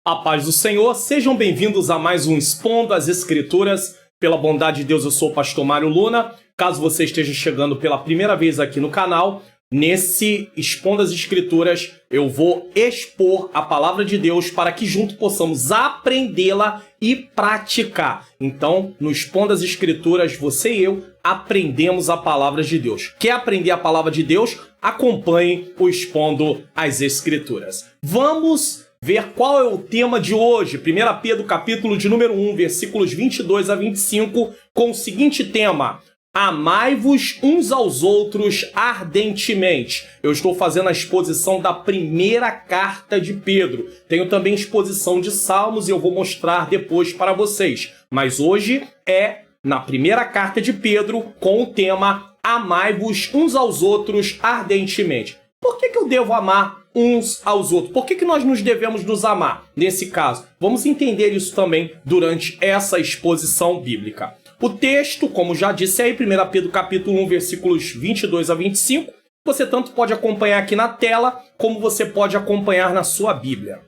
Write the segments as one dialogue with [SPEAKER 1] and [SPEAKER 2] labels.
[SPEAKER 1] A paz do Senhor, sejam bem-vindos a mais um Expondo as Escrituras. Pela bondade de Deus, eu sou o pastor Mário Luna. Caso você esteja chegando pela primeira vez aqui no canal, nesse Expondo as Escrituras, eu vou expor a palavra de Deus para que juntos possamos aprendê-la e praticar. Então, no Expondo as Escrituras, você e eu aprendemos a palavra de Deus. Quer aprender a palavra de Deus? Acompanhe o Expondo as Escrituras. Vamos ver qual é o tema de hoje. 1 Pedro, capítulo de número 1, versículos 22 a 25, com o seguinte tema: amai-vos uns aos outros ardentemente. Eu estou fazendo a exposição da primeira carta de Pedro. Tenho também exposição de Salmos e eu vou mostrar depois para vocês. Mas hoje é na primeira carta de Pedro com o tema amai-vos uns aos outros ardentemente. Por que eu devo amar uns aos outros? Por que nós nos devemos nos amar nesse caso? Vamos entender isso também durante essa exposição bíblica. O texto, como já disse aí, 1 Pedro capítulo 1, versículos 22 a 25, você tanto pode acompanhar aqui na tela, como você pode acompanhar na sua Bíblia.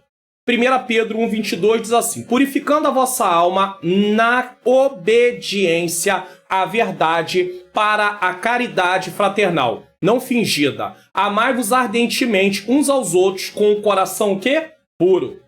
[SPEAKER 1] 1 Pedro 1, 22 diz assim: purificando a vossa alma na obediência à verdade para a caridade fraternal, não fingida. Amai-vos ardentemente uns aos outros com o coração o quê? Puro.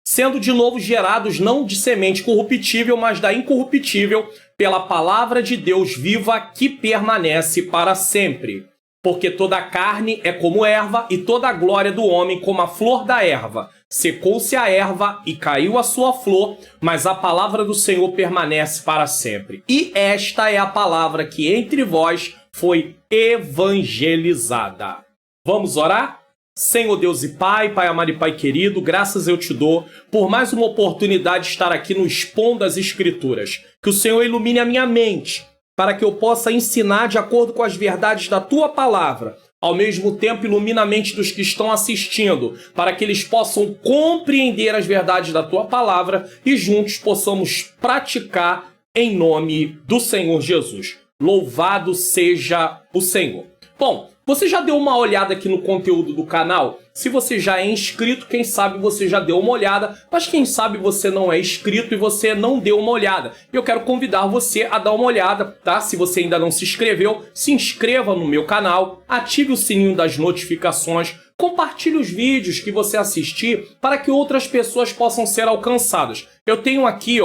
[SPEAKER 1] Sendo de novo gerados não de semente corruptível, mas da incorruptível, pela palavra de Deus viva que permanece para sempre. Porque toda a carne é como erva, e toda a glória do homem como a flor da erva. Secou-se a erva e caiu a sua flor, mas a palavra do Senhor permanece para sempre. E esta é a palavra que entre vós foi evangelizada. Vamos orar? Senhor Deus e Pai, Pai amado e Pai querido, graças eu te dou por mais uma oportunidade de estar aqui no Expondo as Escrituras. Que o Senhor ilumine a minha mente, para que eu possa ensinar de acordo com as verdades da Tua palavra. Ao mesmo tempo, ilumina a mente dos que estão assistindo, para que eles possam compreender as verdades da Tua palavra e juntos possamos praticar em nome do Senhor Jesus. Louvado seja o Senhor. Bom, você já deu uma olhada aqui no conteúdo do canal? Se você já é inscrito, quem sabe você já deu uma olhada, mas quem sabe você não é inscrito e você não deu uma olhada. Eu quero convidar você a dar uma olhada, tá? Se você ainda não se inscreveu, se inscreva no meu canal, ative o sininho das notificações, compartilhe os vídeos que você assistir para que outras pessoas possam ser alcançadas. Eu tenho aqui,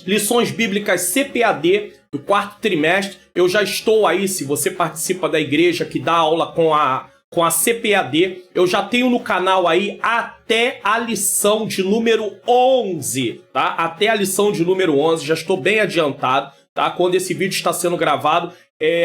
[SPEAKER 1] lições bíblicas CPAD do quarto trimestre. Eu já estou aí, se você participa da igreja que dá aula com a CPAD, eu já tenho no canal aí até a lição de número 11, tá? Até a lição de número 11, já estou bem adiantado, tá? Quando esse vídeo está sendo gravado,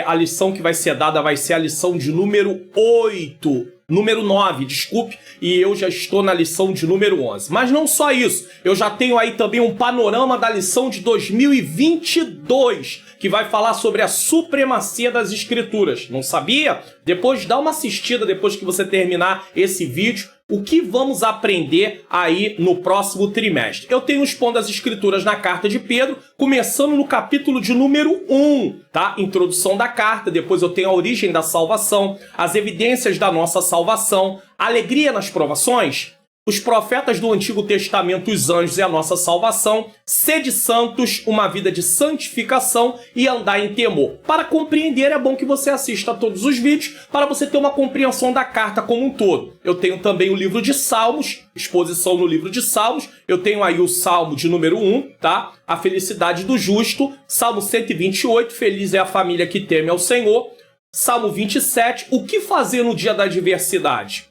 [SPEAKER 1] a lição que vai ser dada vai ser a lição de número 8, número 9, desculpe, e eu já estou na lição de número 11. Mas não só isso, eu já tenho aí também um panorama da lição de 2022, que vai falar sobre a supremacia das Escrituras. Não sabia? Depois dá uma assistida, depois que você terminar esse vídeo, o que vamos aprender aí no próximo trimestre. Eu tenho expondo as Escrituras na carta de Pedro, começando no capítulo de número 1, tá? Introdução da carta, depois eu tenho a origem da salvação, as evidências da nossa salvação, alegria nas provações, os profetas do Antigo Testamento, os anjos e a nossa salvação, sede santos, uma vida de santificação e andar em temor. Para compreender, é bom que você assista a todos os vídeos, para você ter uma compreensão da carta como um todo. Eu tenho também o livro de Salmos, exposição no livro de Salmos. Eu tenho aí o Salmo de número 1, tá? A felicidade do justo. Salmo 128, feliz é a família que teme ao Senhor. Salmo 27, o que fazer no dia da adversidade?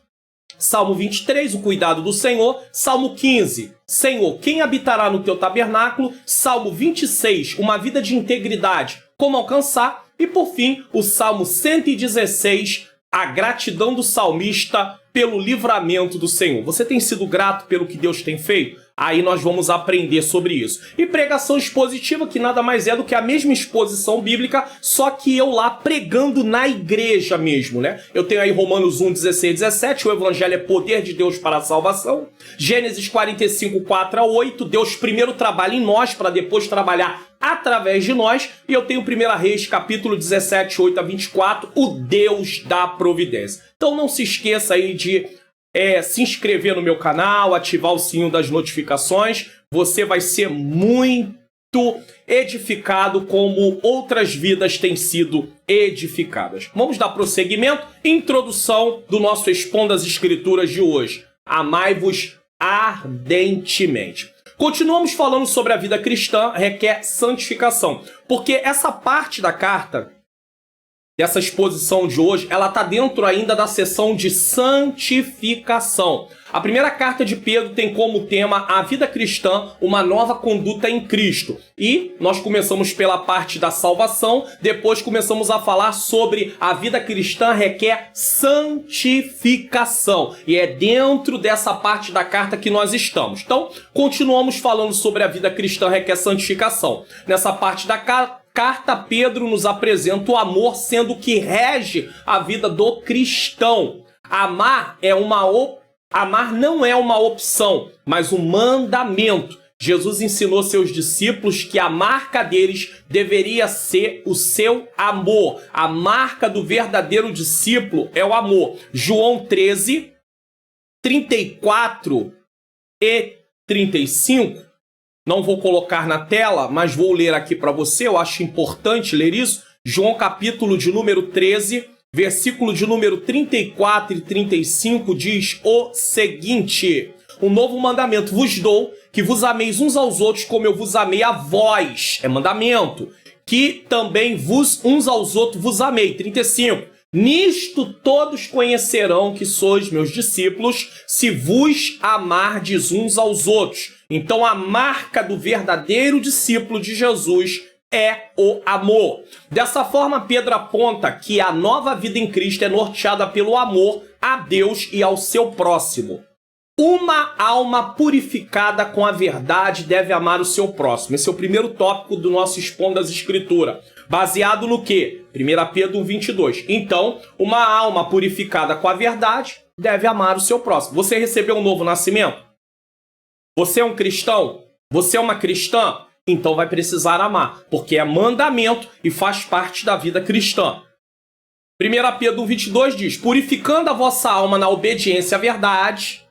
[SPEAKER 1] Salmo 23, o cuidado do Senhor. Salmo 15, Senhor, quem habitará no teu tabernáculo? Salmo 26, uma vida de integridade, como alcançar? E por fim, o Salmo 116, a gratidão do salmista pelo livramento do Senhor. Você tem sido grato pelo que Deus tem feito? Aí nós vamos aprender sobre isso. E pregação expositiva, que nada mais é do que a mesma exposição bíblica, só que eu lá pregando na igreja mesmo, né? Eu tenho aí Romanos 1, 16, 17, o evangelho é poder de Deus para a salvação. Gênesis 45, 4 a 8, Deus primeiro trabalha em nós para depois trabalhar através de nós. E eu tenho 1 Reis, capítulo 17, 8 a 24, o Deus da providência. Então não se esqueça aí de se inscrever no meu canal, ativar o sininho das notificações. Você vai ser muito edificado como outras vidas têm sido edificadas. Vamos dar prosseguimento. Introdução do nosso Expondo as Escrituras de hoje. Amai-vos ardentemente. Continuamos falando sobre a vida cristã requer santificação, porque essa parte da carta, dessa exposição de hoje, ela está dentro ainda da seção de santificação. A primeira carta de Pedro tem como tema a vida cristã, uma nova conduta em Cristo. E nós começamos pela parte da salvação, depois começamos a falar sobre a vida cristã requer santificação. E é dentro dessa parte da carta que nós estamos. Então, continuamos falando sobre a vida cristã requer santificação. Nessa parte da carta, Pedro nos apresenta o amor sendo o que rege a vida do cristão. Amar não é uma opção, mas um mandamento. Jesus ensinou seus discípulos que a marca deles deveria ser o seu amor. A marca do verdadeiro discípulo é o amor. João 13, 34 e 35. Não vou colocar na tela, mas vou ler aqui para você. Eu acho importante ler isso. João capítulo de número 13, versículo de número 34 e 35 diz o seguinte: um novo mandamento vos dou, que vos ameis uns aos outros como eu vos amei a vós. É mandamento. Que também uns aos outros vos amei. 35. Nisto todos conhecerão que sois meus discípulos, se vos amardes uns aos outros. Então a marca do verdadeiro discípulo de Jesus é o amor. Dessa forma, Pedro aponta que a nova vida em Cristo é norteada pelo amor a Deus e ao seu próximo. Uma alma purificada com a verdade deve amar o seu próximo. Esse é o primeiro tópico do nosso Expondo as Escrituras. Baseado no quê? 1 Pedro 1:22. Então, uma alma purificada com a verdade deve amar o seu próximo. Você recebeu um novo nascimento? Você é um cristão? Você é uma cristã? Então vai precisar amar, porque é mandamento e faz parte da vida cristã. 1 Pedro 1:22 diz: purificando a vossa alma na obediência à verdade.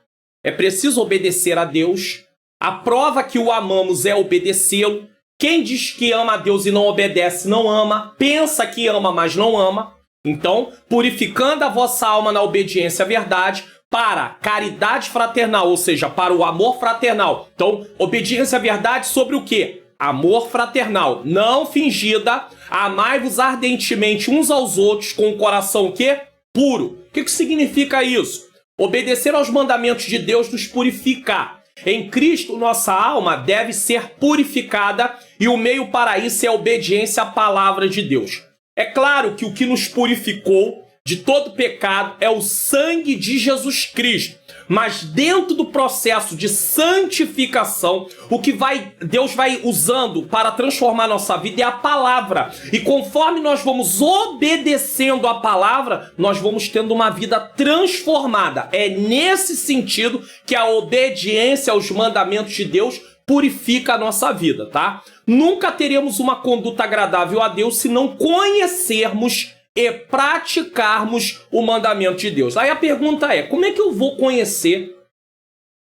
[SPEAKER 1] É preciso obedecer a Deus. A prova que o amamos é obedecê-lo. Quem diz que ama a Deus e não obedece, não ama. Pensa que ama, mas não ama. Então, purificando a vossa alma na obediência à verdade, para caridade fraternal, ou seja, para o amor fraternal. Então, obediência à verdade sobre o quê? Amor fraternal, não fingida. Amai-vos ardentemente uns aos outros com o coração o quê? Puro. O que significa isso? Obedecer aos mandamentos de Deus nos purifica. Em Cristo, nossa alma deve ser purificada e o meio para isso é a obediência à palavra de Deus. É claro que o que nos purificou de todo pecado é o sangue de Jesus Cristo. Mas dentro do processo de santificação, o que Deus vai usando para transformar nossa vida é a palavra. E conforme nós vamos obedecendo a palavra, nós vamos tendo uma vida transformada. É nesse sentido que a obediência aos mandamentos de Deus purifica a nossa vida, tá? Nunca teremos uma conduta agradável a Deus se não conhecermos e praticarmos o mandamento de Deus. Aí a pergunta é, como é que eu vou conhecer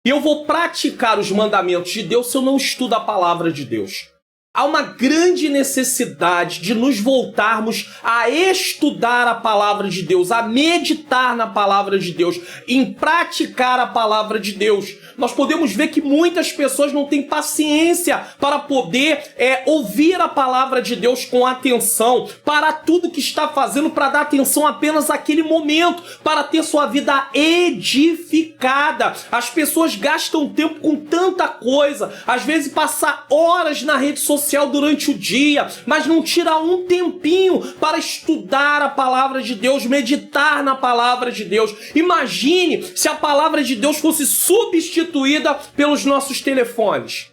[SPEAKER 1] e eu vou praticar os mandamentos de Deus se eu não estudo a palavra de Deus? Há uma grande necessidade de nos voltarmos a estudar a palavra de Deus, a meditar na palavra de Deus, em praticar a palavra de Deus. Nós podemos ver que muitas pessoas não têm paciência para poder ouvir a palavra de Deus com atenção, para tudo que está fazendo, para dar atenção apenas àquele momento, para ter sua vida edificada. As pessoas gastam tempo com tanta coisa, às vezes passar horas na rede social durante o dia, mas não tira um tempinho para estudar a palavra de Deus, meditar na palavra de Deus. Imagine se a palavra de Deus fosse substituída pelos nossos telefones.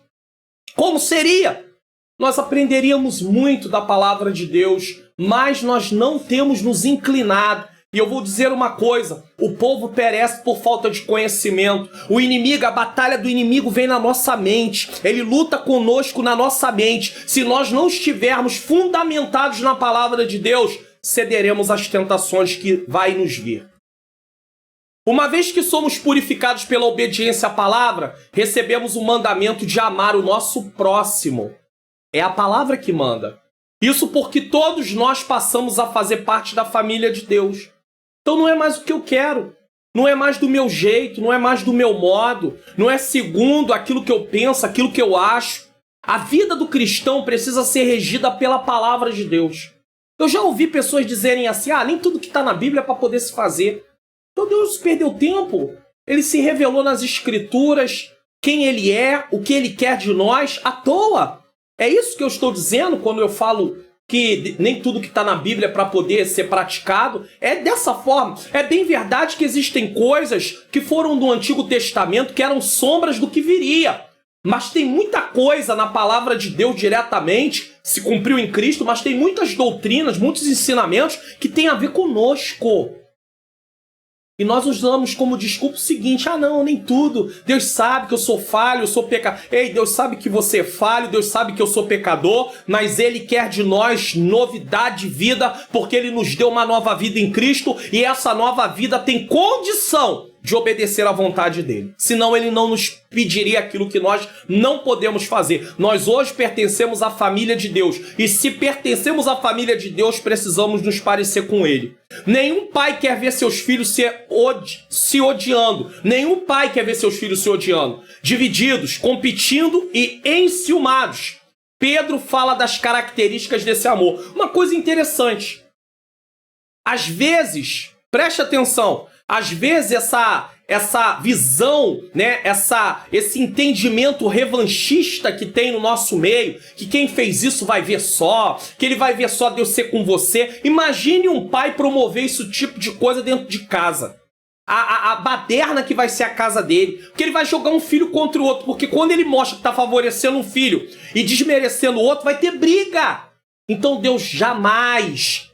[SPEAKER 1] Como seria? Nós aprenderíamos muito da palavra de Deus, mas nós não temos nos inclinado. E eu vou dizer uma coisa, o povo perece por falta de conhecimento. O inimigo, a batalha do inimigo vem na nossa mente. Ele luta conosco na nossa mente. Se nós não estivermos fundamentados na palavra de Deus, cederemos às tentações que vai nos vir. Uma vez que somos purificados pela obediência à palavra, recebemos o mandamento de amar o nosso próximo. É a palavra que manda. Isso porque todos nós passamos a fazer parte da família de Deus. Então não é mais o que eu quero. Não é mais do meu jeito, não é mais do meu modo. Não é segundo aquilo que eu penso, aquilo que eu acho. A vida do cristão precisa ser regida pela palavra de Deus. Eu já ouvi pessoas dizerem assim, nem tudo que está na Bíblia é para poder se fazer. Então Deus perdeu tempo. Ele se revelou nas Escrituras, quem Ele é, o que Ele quer de nós, à toa. É isso que eu estou dizendo quando eu falo que nem tudo que está na Bíblia é para poder ser praticado. É dessa forma. É bem verdade que existem coisas que foram do Antigo Testamento que eram sombras do que viria. Mas tem muita coisa na palavra de Deus diretamente, se cumpriu em Cristo, mas tem muitas doutrinas, muitos ensinamentos que têm a ver conosco. E nós usamos como desculpa o seguinte, não, nem tudo. Deus sabe que eu sou falho, eu sou pecador. Ei, Deus sabe que você é falho, Deus sabe que eu sou pecador, mas Ele quer de nós novidade de vida, porque Ele nos deu uma nova vida em Cristo, e essa nova vida tem condição de obedecer à vontade dele. Senão ele não nos pediria aquilo que nós não podemos fazer. Nós hoje pertencemos à família de Deus. E se pertencemos à família de Deus, precisamos nos parecer com ele. Nenhum pai quer ver seus filhos se odiando. Nenhum pai quer ver seus filhos se odiando. Divididos, competindo e enciumados. Pedro fala das características desse amor. Uma coisa interessante. Às vezes, preste atenção, às vezes essa visão, né, esse entendimento revanchista que tem no nosso meio, que quem fez isso vai ver só, que ele vai ver só Deus ser com você. Imagine um pai promover esse tipo de coisa dentro de casa. A baderna que vai ser a casa dele. Porque ele vai jogar um filho contra o outro. Porque quando ele mostra que está favorecendo um filho e desmerecendo o outro, vai ter briga. Então Deus jamais,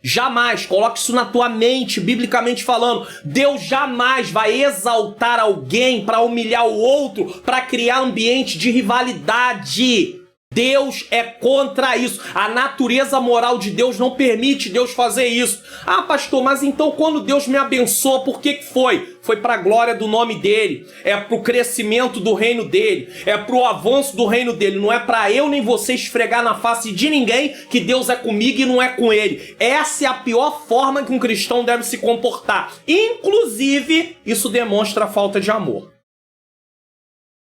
[SPEAKER 1] coloque isso na tua mente, biblicamente falando, Deus jamais vai exaltar alguém para humilhar o outro, para criar ambiente de rivalidade. Deus é contra isso. A natureza moral de Deus não permite Deus fazer isso. Pastor, mas então quando Deus me abençoa, por que foi? Foi para a glória do nome dele. É para o crescimento do reino dele. É para o avanço do reino dele. Não é para eu nem você esfregar na face de ninguém que Deus é comigo e não é com ele. Essa é a pior forma que um cristão deve se comportar. Inclusive, isso demonstra a falta de amor.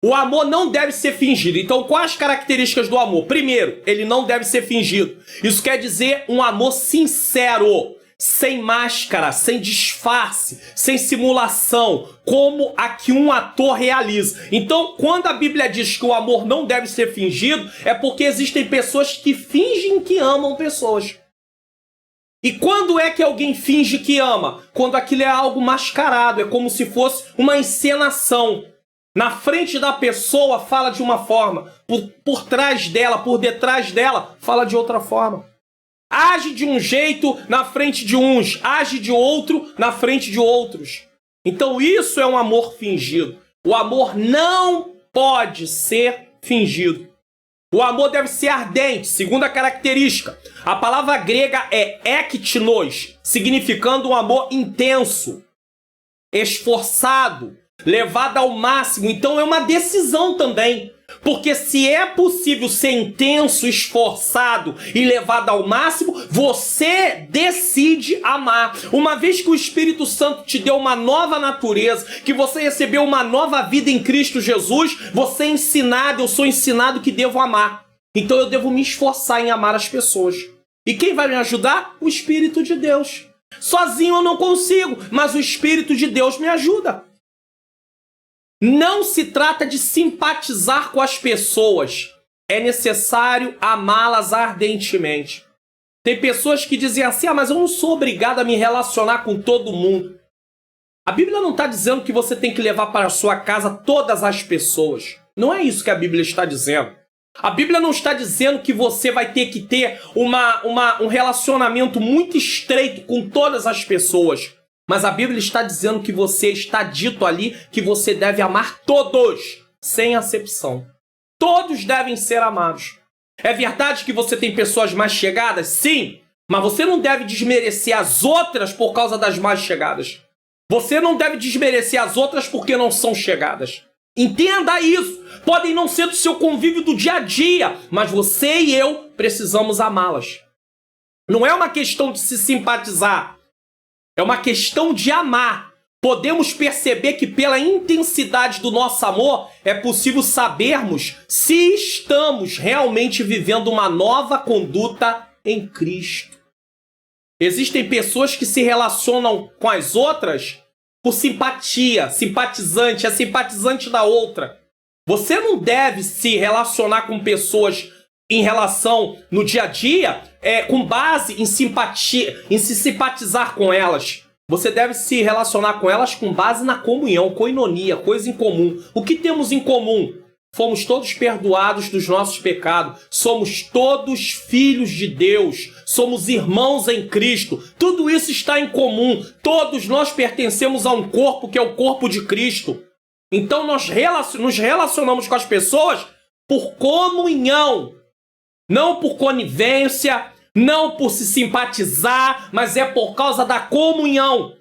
[SPEAKER 1] O amor não deve ser fingido. Então, quais as características do amor? Primeiro, ele não deve ser fingido. Isso quer dizer um amor sincero, sem máscara, sem disfarce, sem simulação, como a que um ator realiza. Então, quando a Bíblia diz que o amor não deve ser fingido, é porque existem pessoas que fingem que amam pessoas. E quando é que alguém finge que ama? Quando aquilo é algo mascarado, é como se fosse uma encenação. Na frente da pessoa fala de uma forma, por trás dela, por detrás dela, fala de outra forma. Age de um jeito na frente de uns, age de outro na frente de outros. Então isso é um amor fingido. O amor não pode ser fingido. O amor deve ser ardente, segunda característica. A palavra grega é ektinos, significando um amor intenso, esforçado, levado ao máximo. Então é uma decisão também. Porque se é possível ser intenso, esforçado e levado ao máximo, você decide amar. Uma vez que o Espírito Santo te deu uma nova natureza, que você recebeu uma nova vida em Cristo Jesus, você é ensinado, eu sou ensinado que devo amar. Então eu devo me esforçar em amar as pessoas. E quem vai me ajudar? O Espírito de Deus. Sozinho eu não consigo, mas o Espírito de Deus me ajuda. Não se trata de simpatizar com as pessoas. É necessário amá-las ardentemente. Tem pessoas que dizem assim, mas eu não sou obrigado a me relacionar com todo mundo. A Bíblia não está dizendo que você tem que levar para a sua casa todas as pessoas. Não é isso que a Bíblia está dizendo. A Bíblia não está dizendo que você vai ter que ter um relacionamento muito estreito com todas as pessoas. Mas a Bíblia está dizendo que você está dito ali que você deve amar todos, sem acepção. Todos devem ser amados. É verdade que você tem pessoas mais chegadas? Sim, mas você não deve desmerecer as outras por causa das mais chegadas. Você não deve desmerecer as outras porque não são chegadas. Entenda isso. Podem não ser do seu convívio do dia a dia, mas você e eu precisamos amá-las. Não é uma questão de se simpatizar, é uma questão de amar. Podemos perceber que pela intensidade do nosso amor é possível sabermos se estamos realmente vivendo uma nova conduta em Cristo. Existem pessoas que se relacionam com as outras por simpatia, simpatizante, é simpatizante da outra. Você não deve se relacionar com pessoas em relação no dia a dia com base em simpatia, em se simpatizar com elas. Você deve se relacionar com elas com base na comunhão, koinonia, coisa em comum. O que temos em comum? Fomos todos perdoados dos nossos pecados. Somos todos filhos de Deus. Somos irmãos em Cristo. Tudo isso está em comum. Todos nós pertencemos a um corpo que é o corpo de Cristo. Então nós nos relacionamos com as pessoas por comunhão. Não por conivência, não por se simpatizar, mas é por causa da comunhão.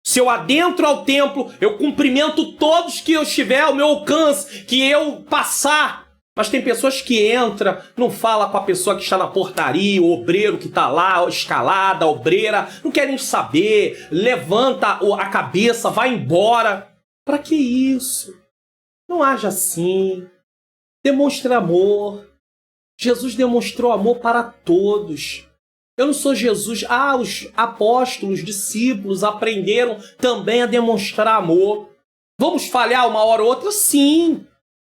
[SPEAKER 1] Se eu adentro ao templo, eu cumprimento todos que eu estiver ao meu alcance, que eu passar. Mas tem pessoas que entram, não fala com a pessoa que está na portaria, o obreiro que está lá, a escalada, a obreira, não querem saber, levanta a cabeça, vai embora. Para que isso? Não haja assim. Demonstre amor. Jesus demonstrou amor para todos. Eu não sou Jesus. Os apóstolos, os discípulos aprenderam também a demonstrar amor. Vamos falhar uma hora ou outra? Sim.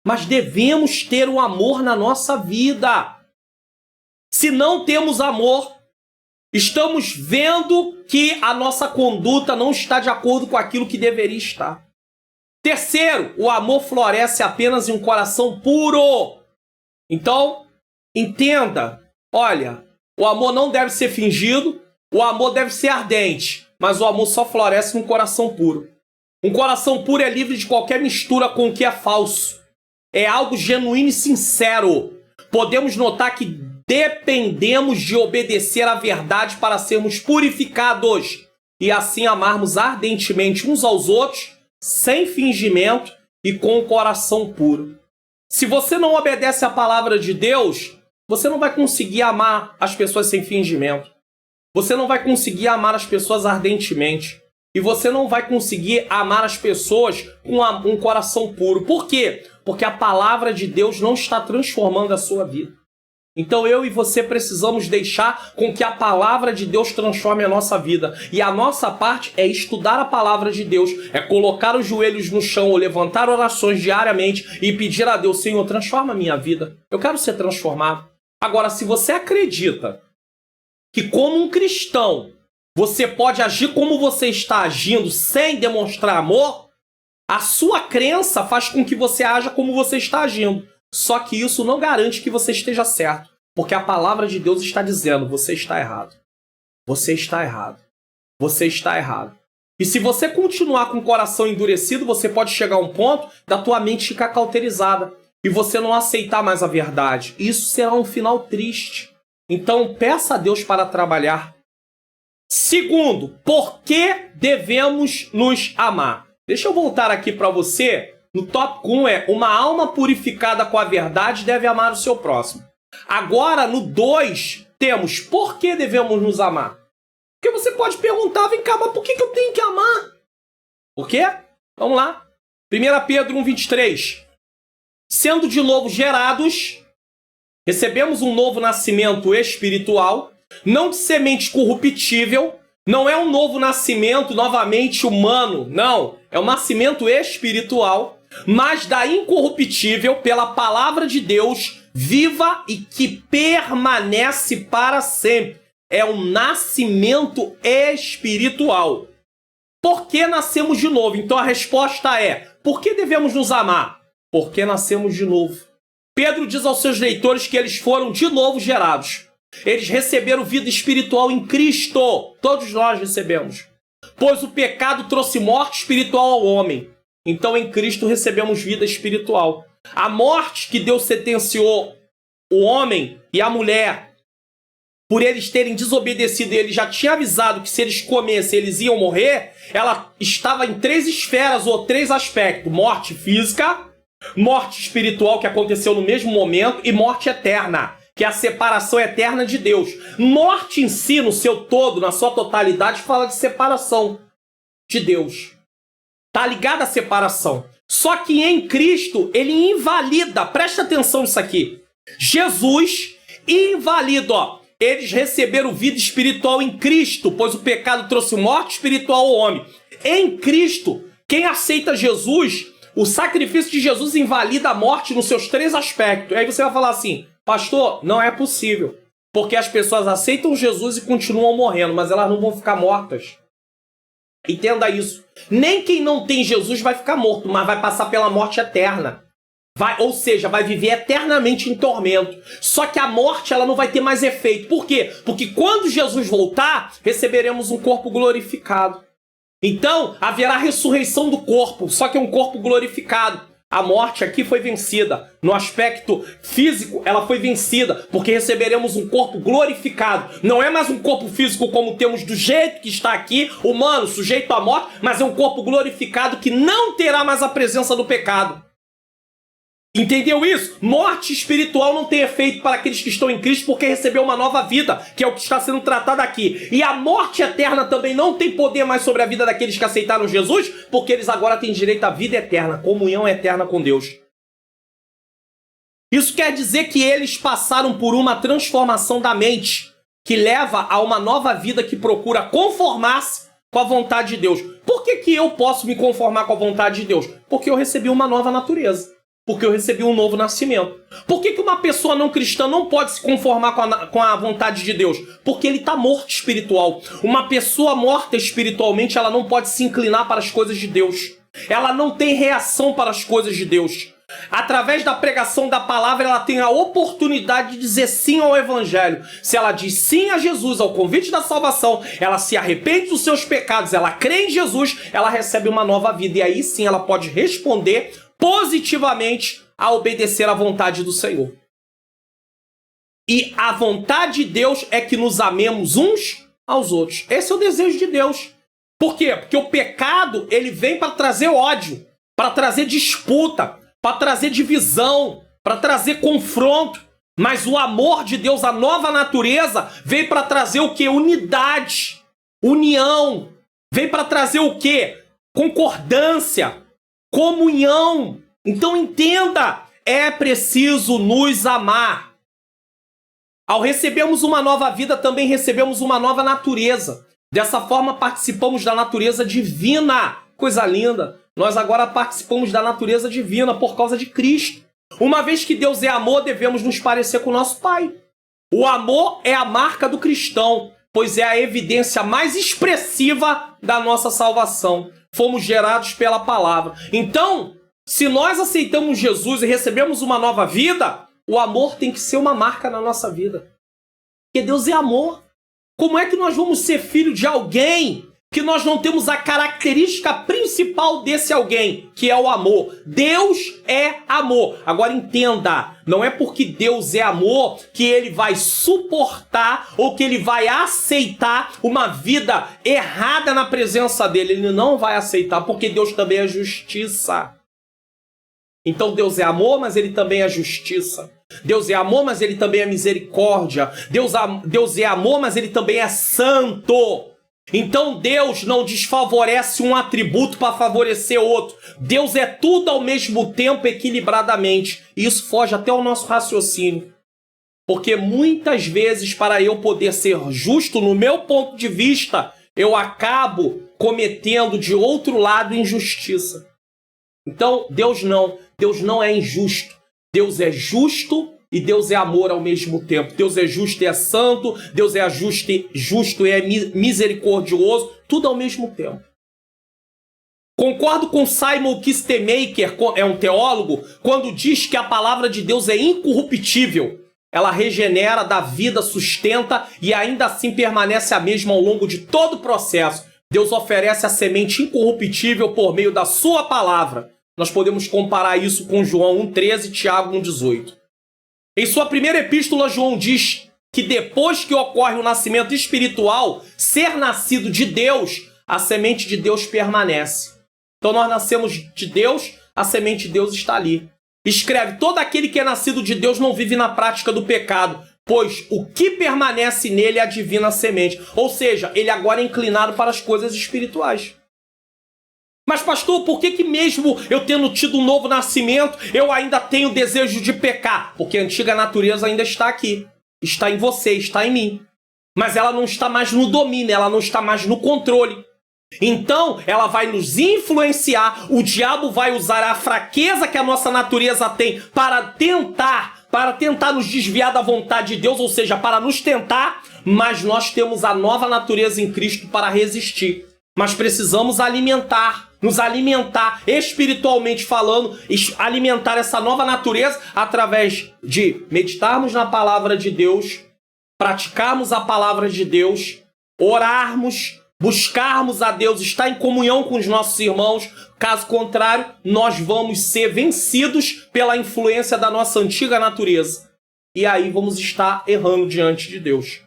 [SPEAKER 1] Mas devemos ter o amor na nossa vida. Se não temos amor, estamos vendo que a nossa conduta não está de acordo com aquilo que deveria estar. Terceiro, o amor floresce apenas em um coração puro. Então, entenda, olha, o amor não deve ser fingido, o amor deve ser ardente, mas o amor só floresce num coração puro. Um coração puro é livre de qualquer mistura com o que é falso. É algo genuíno e sincero. Podemos notar que dependemos de obedecer à verdade para sermos purificados e assim amarmos ardentemente uns aos outros, sem fingimento e com o coração puro. Se você não obedece à palavra de Deus, você não vai conseguir amar as pessoas sem fingimento. Você não vai conseguir amar as pessoas ardentemente. E você não vai conseguir amar as pessoas com um coração puro. Por quê? Porque a palavra de Deus não está transformando a sua vida. Então eu e você precisamos deixar com que a palavra de Deus transforme a nossa vida. E a nossa parte é estudar a palavra de Deus, é colocar os joelhos no chão ou levantar orações diariamente e pedir a Deus: Senhor, transforma a minha vida. Eu quero ser transformado. Agora, se você acredita que como um cristão você pode agir como você está agindo sem demonstrar amor, a sua crença faz com que você haja como você está agindo. Só que isso não garante que você esteja certo. Porque a palavra de Deus está dizendo: você está errado. Você está errado. Você está errado. E se você continuar com o coração endurecido, você pode chegar a um ponto da tua mente ficar cauterizada. E você não aceitar mais a verdade. Isso será um final triste. Então peça a Deus para trabalhar. Segundo, por que devemos nos amar? Deixa eu voltar aqui para você. No tópico 1 é: uma alma purificada com a verdade deve amar o seu próximo. Agora, no 2, temos: por que devemos nos amar? Porque você pode perguntar: vem cá, mas por que eu tenho que amar? Por quê? Vamos lá. 1 Pedro 1,23. Sendo de novo gerados, recebemos um novo nascimento espiritual, não de semente corruptível. Não é um novo nascimento novamente humano, não. É um nascimento espiritual, mas da incorruptível pela palavra de Deus, viva e que permanece para sempre. É um nascimento espiritual. Por que nascemos de novo? Então a resposta é: por que devemos nos amar? Porque nascemos de novo. Pedro diz aos seus leitores que eles foram de novo gerados. Eles receberam vida espiritual em Cristo. Todos nós recebemos. Pois o pecado trouxe morte espiritual ao homem. Então em Cristo recebemos vida espiritual. A morte que Deus sentenciou o homem e a mulher por eles terem desobedecido, e ele já tinha avisado que se eles comessem, eles iam morrer, ela estava em 3 esferas ou 3 aspectos. Morte física, morte espiritual, que aconteceu no mesmo momento, e morte eterna, que é a separação eterna de Deus. Morte em si, no seu todo, na sua totalidade, fala de separação de Deus. Está ligado à separação. Só que em Cristo, ele invalida, presta atenção nisso aqui. Jesus invalida, ó. Eles receberam vida espiritual em Cristo, pois o pecado trouxe morte espiritual ao homem. Em Cristo, quem aceita Jesus, o sacrifício de Jesus invalida a morte nos seus 3 aspectos. Aí você vai falar assim, pastor, não é possível. Porque as pessoas aceitam Jesus e continuam morrendo, mas elas não vão ficar mortas. Entenda isso. Nem quem não tem Jesus vai ficar morto, mas vai passar pela morte eterna. Ou seja, vai viver eternamente em tormento. Só que a morte ela não vai ter mais efeito. Por quê? Porque quando Jesus voltar, receberemos um corpo glorificado. Então, haverá ressurreição do corpo, só que é um corpo glorificado. A morte aqui foi vencida. No aspecto físico, ela foi vencida, porque receberemos um corpo glorificado. Não é mais um corpo físico como temos do jeito que está aqui, humano, sujeito à morte, mas é um corpo glorificado que não terá mais a presença do pecado. Entendeu isso? Morte espiritual não tem efeito para aqueles que estão em Cristo porque recebeu uma nova vida, que é o que está sendo tratado aqui. E a morte eterna também não tem poder mais sobre a vida daqueles que aceitaram Jesus, porque eles agora têm direito à vida eterna, comunhão eterna com Deus. Isso quer dizer que eles passaram por uma transformação da mente, que leva a uma nova vida que procura conformar-se com a vontade de Deus. Por que eu posso me conformar com a vontade de Deus? Porque eu recebi uma nova natureza. Porque eu recebi um novo nascimento. Por que uma pessoa não cristã não pode se conformar com a vontade de Deus? Porque ele está morto espiritual. Uma pessoa morta espiritualmente, ela não pode se inclinar para as coisas de Deus. Ela não tem reação para as coisas de Deus. Através da pregação da palavra, ela tem a oportunidade de dizer sim ao evangelho. Se ela diz sim a Jesus, ao convite da salvação, ela se arrepende dos seus pecados, ela crê em Jesus, ela recebe uma nova vida. E aí sim ela pode responder positivamente a obedecer à vontade do Senhor. E a vontade de Deus é que nos amemos uns aos outros. Esse é o desejo de Deus. Por quê? Porque o pecado, ele vem para trazer ódio, para trazer disputa, para trazer divisão, para trazer confronto. Mas o amor de Deus, a nova natureza, vem para trazer o quê? Unidade, união. Vem para trazer o quê? Concordância, comunhão. Então entenda, é preciso nos amar. Ao recebermos uma nova vida, também recebemos uma nova natureza. Dessa forma, participamos da natureza divina. Coisa linda. Nós agora participamos da natureza divina por causa de Cristo. Uma vez que Deus é amor, devemos nos parecer com o nosso Pai. O amor é a marca do cristão, pois é a evidência mais expressiva da nossa salvação. Fomos gerados pela palavra. Então, se nós aceitamos Jesus e recebemos uma nova vida, o amor tem que ser uma marca na nossa vida. Porque Deus é amor. Como é que nós vamos ser filho de alguém que nós não temos a característica principal desse alguém, que é o amor? Deus é amor. Agora entenda, não é porque Deus é amor que ele vai suportar ou que ele vai aceitar uma vida errada na presença dele. Ele não vai aceitar, porque Deus também é justiça. Então Deus é amor, mas ele também é justiça. Deus é amor, mas ele também é misericórdia. Deus é amor, mas ele também é santo. Então Deus não desfavorece um atributo para favorecer outro. Deus é tudo ao mesmo tempo, equilibradamente. E isso foge até ao nosso raciocínio. Porque muitas vezes, para eu poder ser justo no meu ponto de vista, eu acabo cometendo de outro lado injustiça. Então Deus não é injusto. Deus é justo e Deus é amor ao mesmo tempo. Deus é justo e é santo, Deus é justo e é misericordioso, tudo ao mesmo tempo. Concordo com Simon Kistemaker, é um teólogo, quando diz que a palavra de Deus é incorruptível. Ela regenera, dá vida, sustenta e ainda assim permanece a mesma ao longo de todo o processo. Deus oferece a semente incorruptível por meio da sua palavra. Nós podemos comparar isso com João 1,13 e Tiago 1,18. Em sua primeira epístola, João diz que depois que ocorre o nascimento espiritual, ser nascido de Deus, a semente de Deus permanece. Então nós nascemos de Deus, a semente de Deus está ali. Escreve, todo aquele que é nascido de Deus não vive na prática do pecado, pois o que permanece nele é a divina semente. Ou seja, ele agora é inclinado para as coisas espirituais. Mas pastor, por que mesmo eu tendo tido um novo nascimento, eu ainda tenho desejo de pecar? Porque a antiga natureza ainda está aqui. Está em você, está em mim. Mas ela não está mais no domínio, ela não está mais no controle. Então, ela vai nos influenciar, o diabo vai usar a fraqueza que a nossa natureza tem para tentar nos desviar da vontade de Deus, ou seja, para nos tentar, mas nós temos a nova natureza em Cristo para resistir. Mas precisamos nos alimentar espiritualmente falando, alimentar essa nova natureza através de meditarmos na palavra de Deus, praticarmos a palavra de Deus, orarmos, buscarmos a Deus, estar em comunhão com os nossos irmãos. Caso contrário, nós vamos ser vencidos pela influência da nossa antiga natureza. E aí vamos estar errando diante de Deus.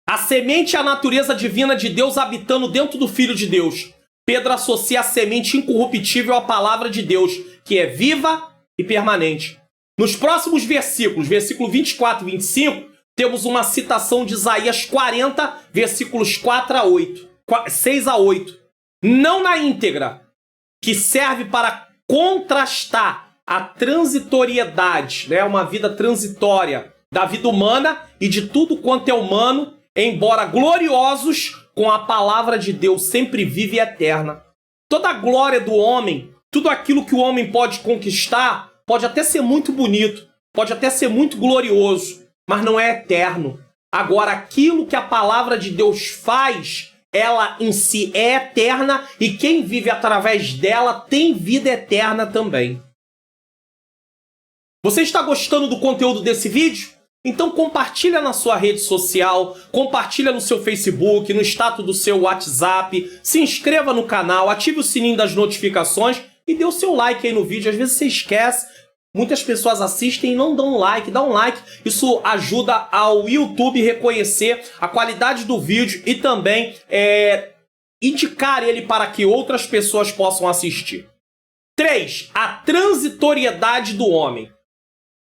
[SPEAKER 1] A semente é a natureza divina de Deus habitando dentro do Filho de Deus. Pedro associa a semente incorruptível à palavra de Deus, que é viva e permanente. Nos próximos versículos, versículo 24 e 25, temos uma citação de Isaías 40, versículos 6 a 8. Não na íntegra, que serve para contrastar a transitoriedade, uma vida transitória da vida humana e de tudo quanto é humano, embora gloriosos, com a palavra de Deus sempre viva e eterna. Toda a glória do homem, tudo aquilo que o homem pode conquistar, pode até ser muito bonito, pode até ser muito glorioso, mas não é eterno. Agora, aquilo que a palavra de Deus faz, ela em si é eterna, e quem vive através dela tem vida eterna também. Você está gostando do conteúdo desse vídeo? Então compartilha na sua rede social, compartilha no seu Facebook, no status do seu WhatsApp, se inscreva no canal, ative o sininho das notificações e dê o seu like aí no vídeo. Às vezes você esquece, muitas pessoas assistem e não dão like. Dá um like, isso ajuda ao YouTube reconhecer a qualidade do vídeo e também indicar ele para que outras pessoas possam assistir. 3. A transitoriedade do homem.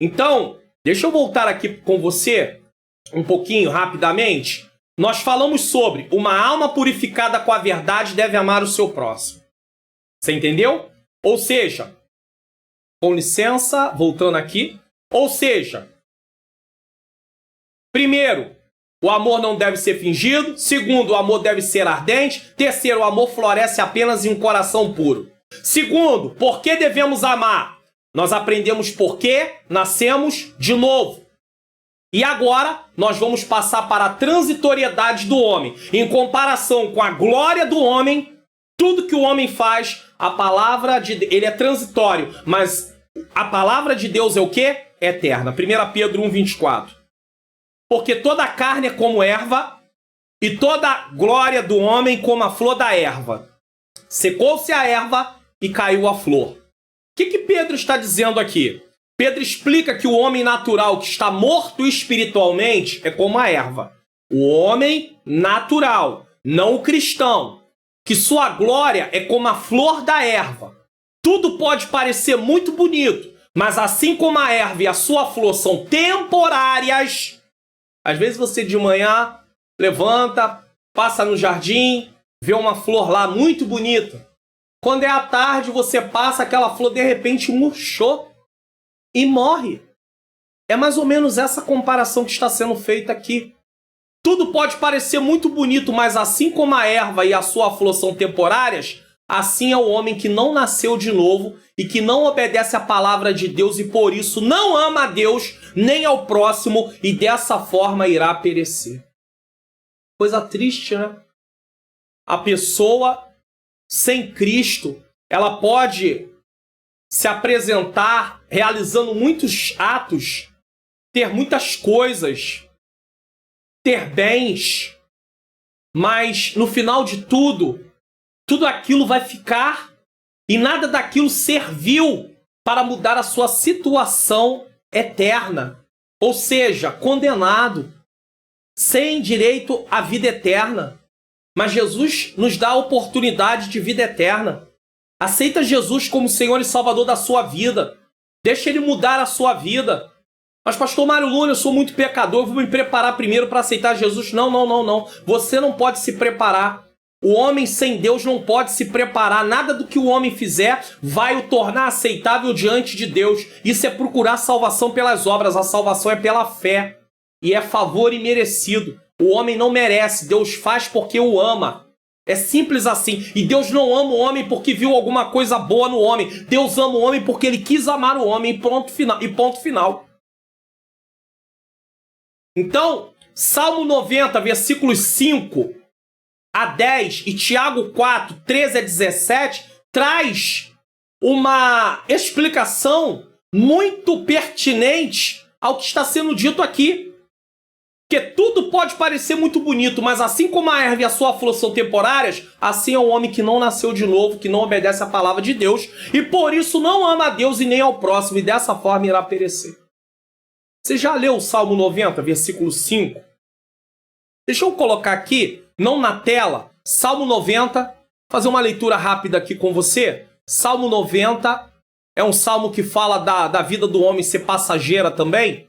[SPEAKER 1] Então, deixa eu voltar aqui com você um pouquinho, rapidamente. Nós falamos sobre uma alma purificada com a verdade deve amar o seu próximo. Você entendeu? Ou seja, com licença, voltando aqui. Ou seja, primeiro, o amor não deve ser fingido. Segundo, o amor deve ser ardente. Terceiro, o amor floresce apenas em um coração puro. Segundo, por que devemos amar? Nós aprendemos por que nascemos de novo. E agora nós vamos passar para a transitoriedade do homem. Em comparação com a glória do homem, tudo que o homem faz, a palavra de ele é transitório, mas a palavra de Deus é o quê? Eterna. 1 Pedro 1,24. Porque toda a carne é como erva, e toda a glória do homem como a flor da erva. Secou-se a erva e caiu a flor. O que Pedro está dizendo aqui? Pedro explica que o homem natural que está morto espiritualmente é como a erva. O homem natural, não o cristão, que sua glória é como a flor da erva. Tudo pode parecer muito bonito, mas assim como a erva e a sua flor são temporárias, às vezes você de manhã levanta, passa no jardim, vê uma flor lá muito bonita. Quando é à tarde, você passa, aquela flor de repente murchou e morre. É mais ou menos essa comparação que está sendo feita aqui. Tudo pode parecer muito bonito, mas assim como a erva e a sua flor são temporárias, assim é o homem que não nasceu de novo e que não obedece à palavra de Deus e por isso não ama a Deus nem ao próximo e dessa forma irá perecer. Coisa triste, né? A pessoa sem Cristo, ela pode se apresentar realizando muitos atos, ter muitas coisas, ter bens, mas no final de tudo aquilo vai ficar e nada daquilo serviu para mudar a sua situação eterna. ou seja, condenado, sem direito à vida eterna. Mas Jesus nos dá a oportunidade de vida eterna. Aceita Jesus como Senhor e Salvador da sua vida. Deixa Ele mudar a sua vida. Mas, pastor Mário Luna, eu sou muito pecador, vou me preparar primeiro para aceitar Jesus. Não, não, não, não. Você não pode se preparar. O homem sem Deus não pode se preparar. Nada do que o homem fizer vai o tornar aceitável diante de Deus. Isso é procurar salvação pelas obras. A salvação é pela fé. E é favor imerecido. O homem não merece. Deus faz porque o ama. É simples assim. E Deus não ama o homem porque viu alguma coisa boa no homem. Deus ama o homem porque Ele quis amar o homem. E ponto final. Então, Salmo 90, versículos 5 a 10 e Tiago 4, 13 a 17, traz uma explicação muito pertinente ao que está sendo dito aqui. Porque tudo pode parecer muito bonito, mas assim como a erva e a sua flor são temporárias, assim é o homem que não nasceu de novo, que não obedece à palavra de Deus, e por isso não ama a Deus e nem ao próximo, e dessa forma irá perecer. Você já leu o Salmo 90, versículo 5? Deixa eu colocar aqui, não na tela, Salmo 90, fazer uma leitura rápida aqui com você. Salmo 90 é um salmo que fala da vida do homem ser passageira também.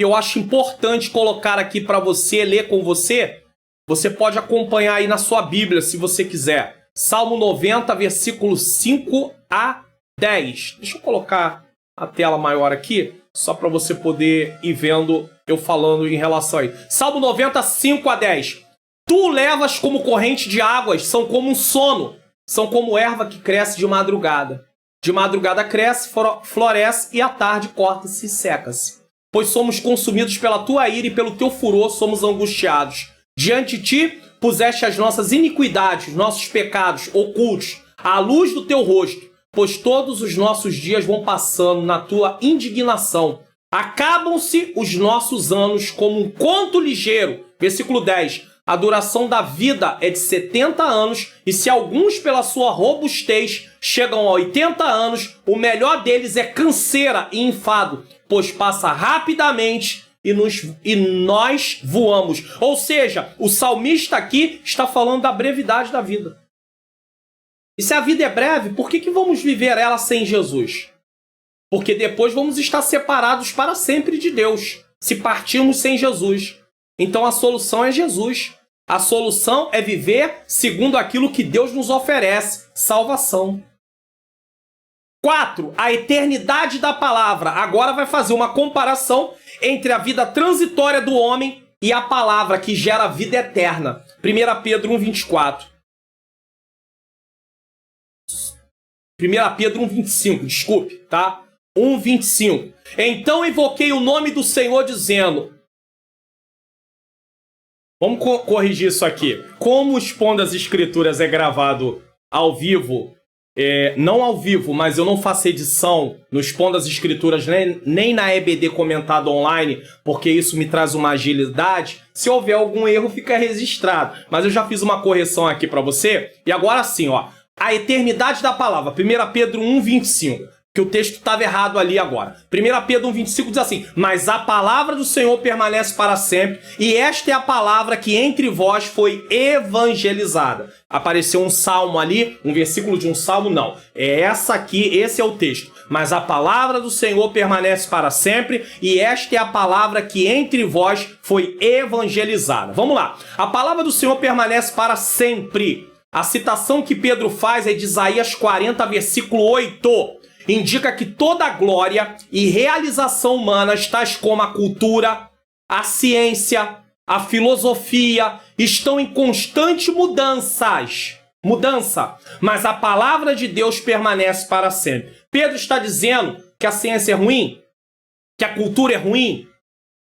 [SPEAKER 1] Eu acho importante colocar aqui para você, ler com você. Você pode acompanhar aí na sua Bíblia, se você quiser. Salmo 90, versículo 5 a 10. Deixa eu colocar a tela maior aqui, só para você poder ir vendo eu falando em relação a isso. Salmo 90, 5 a 10. Tu o levas como corrente de águas, são como um sono, são como erva que cresce de madrugada. De madrugada cresce, floresce e à tarde corta-se e seca-se. Pois somos consumidos pela tua ira e pelo teu furor somos angustiados. Diante de ti puseste as nossas iniquidades, nossos pecados ocultos, à luz do teu rosto. Pois todos os nossos dias vão passando na tua indignação. Acabam-se os nossos anos como um conto ligeiro. Versículo 10. A duração da vida é de 70 anos, e se alguns pela sua robustez chegam a 80 anos, o melhor deles é canseira e enfado, pois passa rapidamente e nós voamos. Ou seja, o salmista aqui está falando da brevidade da vida. E se a vida é breve, por que vamos viver ela sem Jesus? Porque depois vamos estar separados para sempre de Deus, se partirmos sem Jesus. Então a solução é Jesus. A solução é viver segundo aquilo que Deus nos oferece, salvação. 4. A eternidade da palavra. Agora vai fazer uma comparação entre a vida transitória do homem e a palavra que gera a vida eterna. 1 Pedro 1, 24. 1 Pedro 1, 25, desculpe, tá? 1, 25. Então invoquei o nome do Senhor dizendo... Vamos corrigir isso aqui. Como o Expondo as Escrituras é gravado ao vivo, não ao vivo, mas eu não faço edição no Expondo as Escrituras, nem na EBD comentado online, porque isso me traz uma agilidade. Se houver algum erro, fica registrado. Mas eu já fiz uma correção aqui para você. E agora sim, ó. A eternidade da palavra. 1 Pedro 1, 25. Que o texto estava errado ali agora. 1 Pedro 1, 25 diz assim: mas a palavra do Senhor permanece para sempre, e esta é a palavra que entre vós foi evangelizada. Apareceu um salmo ali, um versículo de um salmo? Não. É essa aqui, esse é o texto. Mas a palavra do Senhor permanece para sempre, e esta é a palavra que entre vós foi evangelizada. Vamos lá. A palavra do Senhor permanece para sempre. A citação que Pedro faz é de Isaías 40, versículo 8. Indica que toda a glória e realização humanas, tais como a cultura, a ciência, a filosofia, estão em constante mudança. Mas a palavra de Deus permanece para sempre. Pedro está dizendo que a ciência é ruim? Que a cultura é ruim?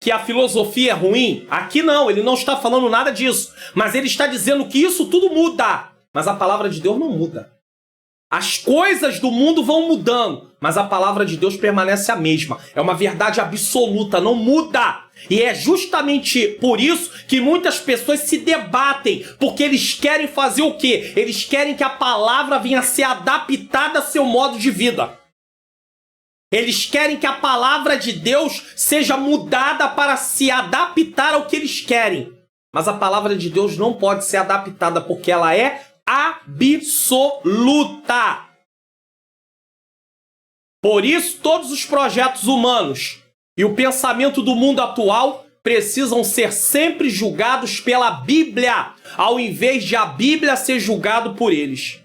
[SPEAKER 1] Que a filosofia é ruim? Aqui não, ele não está falando nada disso. Mas ele está dizendo que isso tudo muda. Mas a palavra de Deus não muda. As coisas do mundo vão mudando, mas a palavra de Deus permanece a mesma. É uma verdade absoluta, não muda. E é justamente por isso que muitas pessoas se debatem, porque eles querem fazer o quê? Eles querem que a palavra venha a ser adaptada a seu modo de vida. Eles querem que a palavra de Deus seja mudada para se adaptar ao que eles querem. Mas a palavra de Deus não pode ser adaptada porque ela é absoluta. Por isso, todos os projetos humanos e o pensamento do mundo atual precisam ser sempre julgados pela Bíblia, ao invés de a Bíblia ser julgado por eles.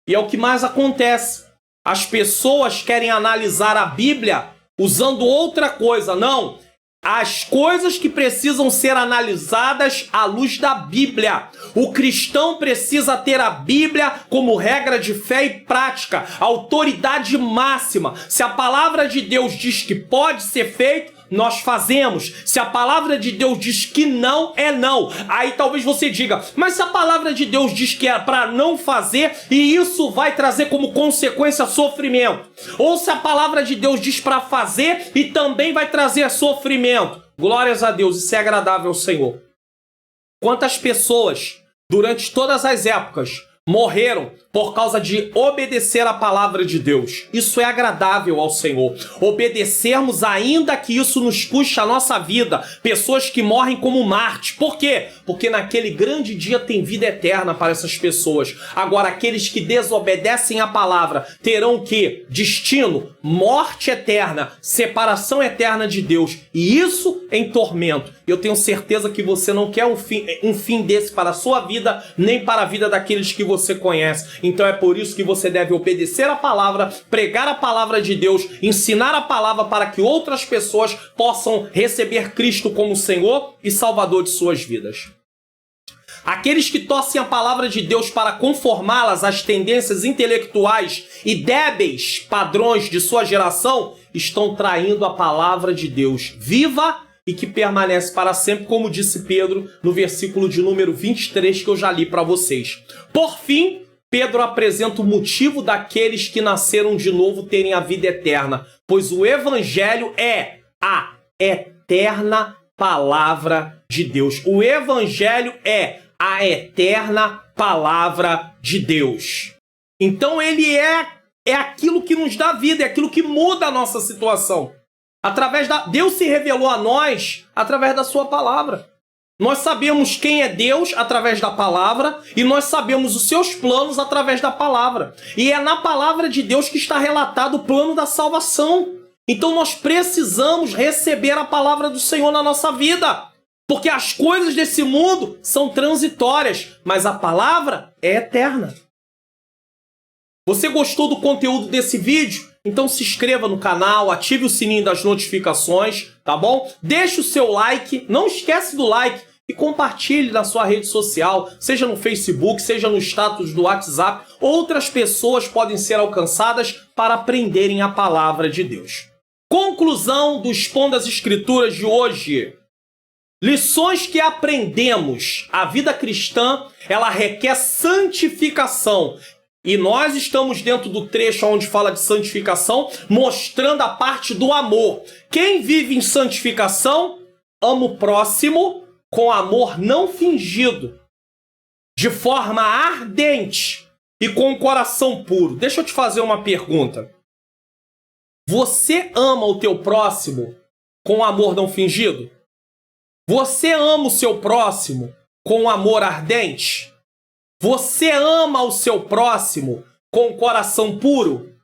[SPEAKER 1] E é o que mais acontece. As pessoas querem analisar a Bíblia usando outra coisa. Não. As coisas que precisam ser analisadas à luz da Bíblia. O cristão precisa ter a Bíblia como regra de fé e prática, autoridade máxima. Se a palavra de Deus diz que pode ser feito, nós fazemos. Se a palavra de Deus diz que não, é não. Aí talvez você diga, mas se a palavra de Deus diz que é para não fazer e isso vai trazer como consequência sofrimento. Ou se a palavra de Deus diz para fazer e também vai trazer sofrimento. Glórias a Deus, isso é agradável ao Senhor. Quantas pessoas, durante todas as épocas, morreram por causa de obedecer a palavra de Deus. Isso é agradável ao Senhor. Obedecermos ainda que isso nos custe a nossa vida. Pessoas que morrem como Marte. Por quê? Porque naquele grande dia tem vida eterna para essas pessoas. Agora, aqueles que desobedecem a palavra terão o quê? Destino, morte eterna, separação eterna de Deus. E isso em tormento. Eu tenho certeza que você não quer um fim desse para a sua vida, nem para a vida daqueles que você conhece. Então é por isso que você deve obedecer a palavra, pregar a palavra de Deus, ensinar a palavra para que outras pessoas possam receber Cristo como Senhor e Salvador de suas vidas. Aqueles que torcem a palavra de Deus para conformá-las às tendências intelectuais e débeis padrões de sua geração estão traindo a palavra de Deus viva e que permanece para sempre, como disse Pedro no versículo de número 23 que eu já li para vocês. Por fim, Pedro apresenta o motivo daqueles que nasceram de novo terem a vida eterna, pois o Evangelho é a eterna palavra de Deus. O Evangelho é a eterna palavra de Deus. Então ele é aquilo que nos dá vida, é aquilo que muda a nossa situação. Deus se revelou a nós através da sua palavra. Nós sabemos quem é Deus através da palavra e nós sabemos os seus planos através da palavra. E é na palavra de Deus que está relatado o plano da salvação. Então nós precisamos receber a palavra do Senhor na nossa vida. Porque as coisas desse mundo são transitórias, mas a palavra é eterna. Você gostou do conteúdo desse vídeo? Então se inscreva no canal, ative o sininho das notificações, tá bom? Deixe o seu like, não esquece do like e compartilhe na sua rede social, seja no Facebook, seja no status do WhatsApp. Outras pessoas podem ser alcançadas para aprenderem a palavra de Deus. Conclusão do Expondo as Escrituras de hoje. Lições que aprendemos. A vida cristã, ela requer santificação. E nós estamos dentro do trecho onde fala de santificação, mostrando a parte do amor. Quem vive em santificação, ama o próximo com amor não fingido, de forma ardente e com o coração puro. Deixa eu te fazer uma pergunta. Você ama o teu próximo com amor não fingido? Você ama o seu próximo com amor ardente? Você ama o seu próximo com o coração puro?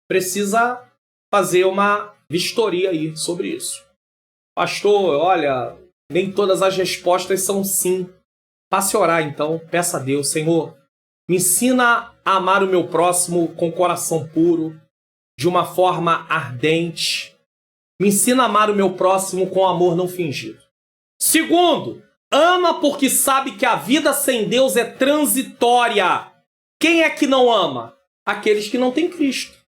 [SPEAKER 1] Precisa fazer uma vistoria aí sobre isso. Pastor, olha, nem todas as respostas são sim. Passe a orar então, peça a Deus, Senhor, me ensina a amar o meu próximo com o coração puro, de uma forma ardente. Me ensina a amar o meu próximo com amor não fingido. Segundo, ama porque sabe que a vida sem Deus é transitória. Quem é que não ama? Aqueles que não têm Cristo.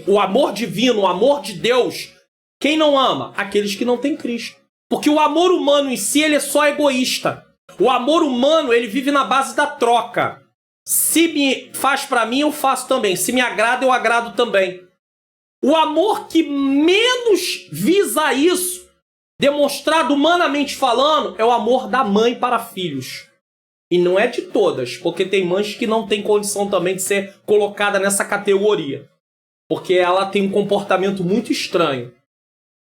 [SPEAKER 1] O amor divino, o amor de Deus, quem não ama? Aqueles que não têm Cristo. Porque o amor humano em si, ele é só egoísta. O amor humano, ele vive na base da troca. Se me faz para mim, eu faço também. Se me agrada, eu agrado também. O amor que menos visa isso, demonstrado humanamente falando, é o amor da mãe para filhos. E não é de todas, porque tem mães que não têm condição também de ser colocada nessa categoria. Porque ela tem um comportamento muito estranho.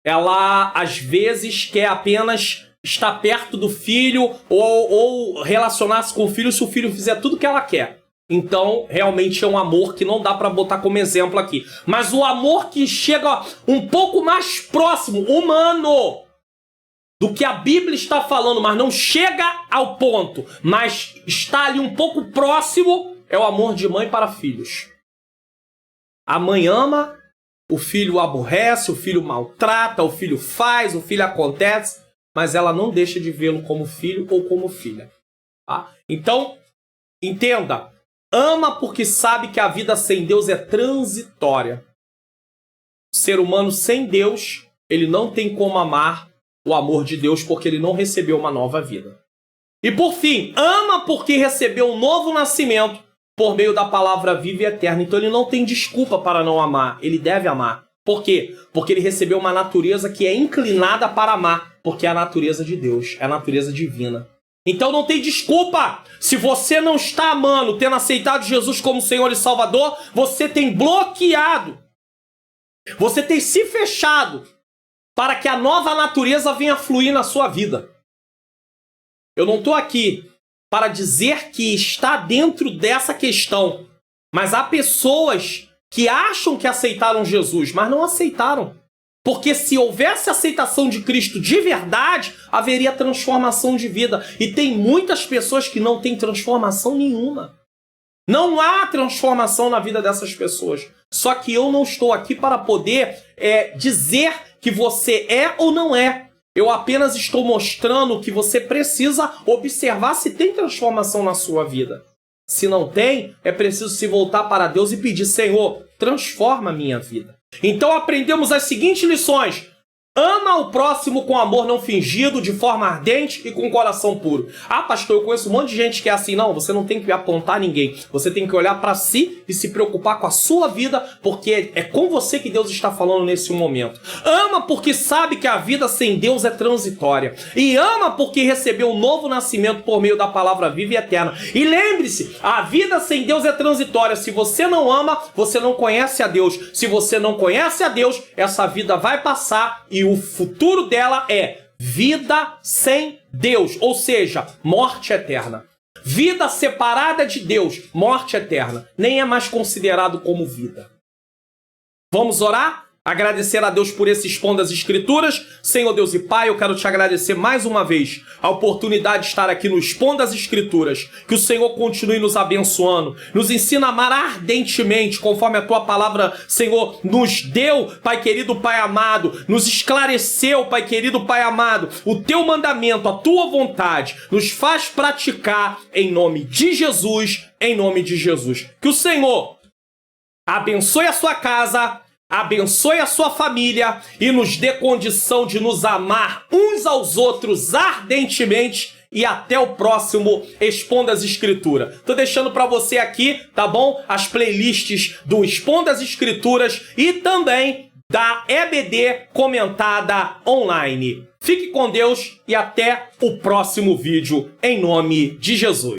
[SPEAKER 1] Ela, às vezes, quer apenas estar perto do filho ou relacionar-se com o filho se o filho fizer tudo o que ela quer. Então, realmente é um amor que não dá para botar como exemplo aqui. Mas o amor que chega um pouco mais próximo, humano, do que a Bíblia está falando, mas não chega ao ponto, mas está ali um pouco próximo, é o amor de mãe para filhos. A mãe ama, o filho aborrece, o filho maltrata, o filho faz, o filho acontece, mas ela não deixa de vê-lo como filho ou como filha. Tá? Então, entenda, ama porque sabe que a vida sem Deus é transitória. O ser humano sem Deus, ele não tem como amar o amor de Deus porque ele não recebeu uma nova vida. E por fim, ama porque recebeu um novo nascimento por meio da palavra viva e eterna. Então ele não tem desculpa para não amar, ele deve amar. Por quê? Porque ele recebeu uma natureza que é inclinada para amar, porque é a natureza de Deus, é a natureza divina. Então não tem desculpa. Se você não está amando, tendo aceitado Jesus como Senhor e Salvador, você tem bloqueado. Você tem se fechado para que a nova natureza venha fluir na sua vida. Eu não estou aqui para dizer que está dentro dessa questão, mas há pessoas que acham que aceitaram Jesus, mas não aceitaram. Porque se houvesse aceitação de Cristo de verdade, haveria transformação de vida. E tem muitas pessoas que não têm transformação nenhuma. Não há transformação na vida dessas pessoas. Só que eu não estou aqui para poder dizer que você é ou não é. Eu apenas estou mostrando que você precisa observar se tem transformação na sua vida. Se não tem, é preciso se voltar para Deus e pedir: Senhor, transforma a minha vida. Então aprendemos as seguintes lições. Ama o próximo com amor não fingido, de forma ardente e com coração puro. Ah, pastor, eu conheço um monte de gente que é assim. Não, você não tem que apontar ninguém. Você tem que olhar para si e se preocupar com a sua vida, porque é com você que Deus está falando nesse momento. Ama porque sabe que a vida sem Deus é transitória. E ama porque recebeu um novo nascimento por meio da palavra viva e eterna. E lembre-se, a vida sem Deus é transitória. Se você não ama, você não conhece a Deus. Se você não conhece a Deus, essa vida vai passar e o futuro dela é vida sem Deus, ou seja, morte eterna. Vida separada de Deus, morte eterna. Nem é mais considerado como vida. Vamos orar? Agradecer a Deus por esse Expondo as Escrituras. Senhor Deus e Pai, eu quero te agradecer mais uma vez a oportunidade de estar aqui no Expondo as Escrituras. Que o Senhor continue nos abençoando, nos ensina a amar ardentemente, conforme a Tua palavra, Senhor, nos deu, Pai querido, Pai amado, nos esclareceu, Pai querido, Pai amado, o Teu mandamento, a Tua vontade, nos faz praticar em nome de Jesus, em nome de Jesus. Que o Senhor abençoe a sua casa, abençoe a sua família e nos dê condição de nos amar uns aos outros ardentemente. E até o próximo Expondo as Escrituras. Tô deixando para você aqui, tá bom? As playlists do Expondo as Escrituras e também da EBD comentada online. Fique com Deus e até o próximo vídeo, em nome de Jesus.